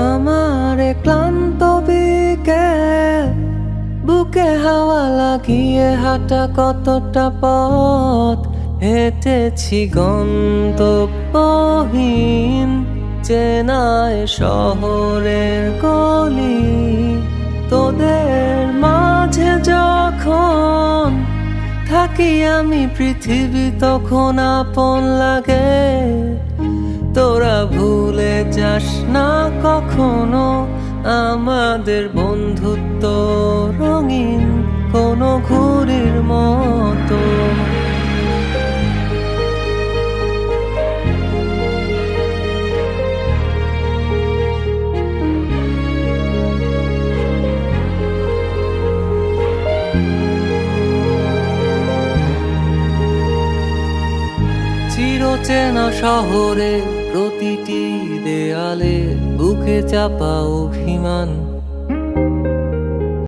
আমার ক্লান্ত বিকেল, বুকে হাওয়া লাগিয়ে হাঁটা কতটা পথ হেঁটেছি গন্তব্যহীন চেনায় শহরের গলি। তোদের মাঝে যখন থাকি আমি, পৃথিবী তখন আপন লাগে। তোরা ভুলে যাস না কখনো আমাদের বন্ধুত্ব রঙিন কোনো ঘুড়ির মতো। চিরচেনা শহরে প্রতিটি দেয়ালে বুকে চাপা অভিমান।